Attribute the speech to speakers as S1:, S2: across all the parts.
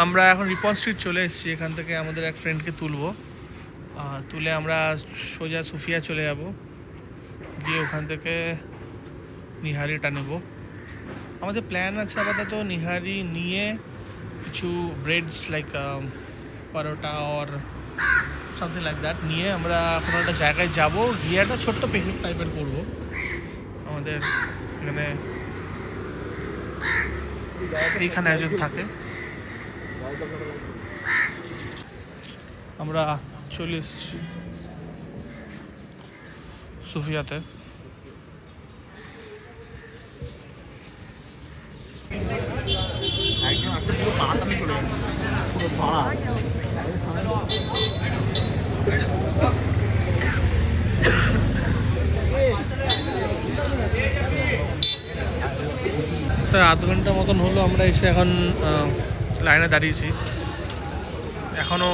S1: আমরা এখন রিপন স্ট্রিট চলে এসেছি। এখান থেকে আমাদের এক ফ্রেন্ডকে তুলবো, তুলে আমরা সোজা সুফিয়া চলে যাব, গিয়ে ওখান থেকে নিহারিটা নেব। আমাদের প্ল্যান আছে আপাতত নিহারি নিয়ে কিছু breads like paratha or something like that নিয়ে আমরা কোনো একটা জায়গায় যাব, গিয়ে একটা ছোট্ট পিকনিক টাইপের করবো। আমাদের এইখানে একজন থাকে। আমরা চলে এসেছি সুফিয়াতে। আধ ঘন্টা মতন হলো আমরা এসে এখন লাইনে দাঁড়িয়েছি। এখনও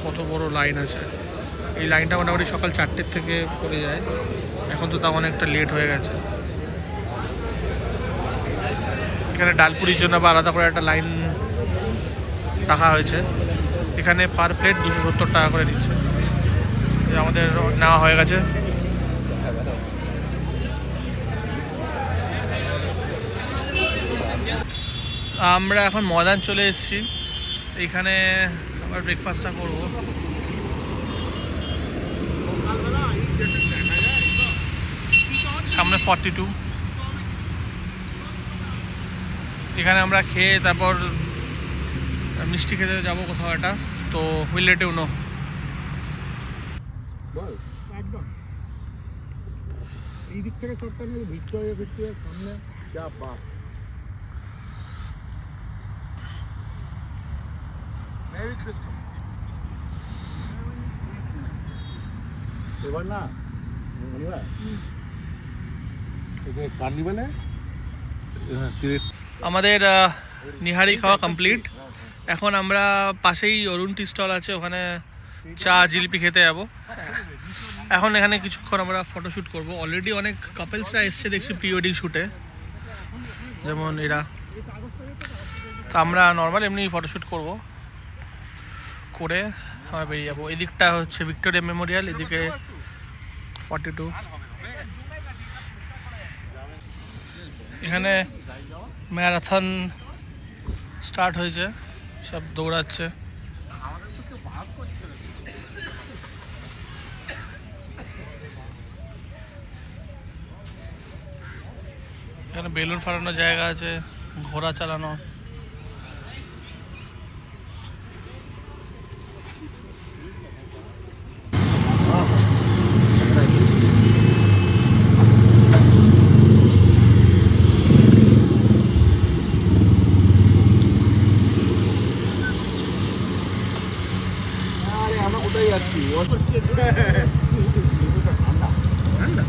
S1: কত বড় লাইন আছে। এই লাইনটা মোটামুটি সকাল 4টের থেকে পড়ে যায়, এখন তো তা অনেকটা লেট হয়ে গেছে। এখানে ডালপুরির জন্য আবার আলাদা করে একটা লাইন রাখা হয়েছে। এখানে পার প্লেট 270 টাকা করে দিচ্ছে। আমাদের নেওয়া হয়ে গেছে। আমরা এখন ময়দান চলে এসেছি। এইখানে আবার ব্রেকফাস্টটা করবো। সামনে 42। এখানে আমরা খেয়ে তারপর মিষ্টি খেতে যাবো কোথাও একটা, তো উইল লেট ইউ নো। এই দিক থেকে সবটা নিয়ে ভিক্টোরিয়া সামনে যা বাপ। Merry Christmas. এবার না আমাদের নিহারি খাওয়া কমপ্লিট। এখন আমরা পাশেই অরুণ টি স্টল আছে, ওখানে চা জিলিপি খেতে যাবো। এখন এখানে কিছুক্ষণ আমরা ফটোশ্যুট করব। অলরেডি অনেক কাপলসরা এসছে দেখছি প্রি ওয়েডিং শ্যুটে, যেমন এরা। তো আমরা নর্মাল এমনি ফটোশ্যুট করব, করে আমরা বেরিয়ে যাবো। এদিকটা হচ্ছে ভিক্টোরিয়া মেমোরিয়াল, এদিকে 42। এখানে ম্যারাথন স্টার্ট হয়েছে, সব দৌড়াচ্ছে। এখানে বেলুন ফাটানোর জায়গা আছে, ঘোড়া চালানো। আমরা কোথায় যাচ্ছি? ঠান্ডা ঠান্ডা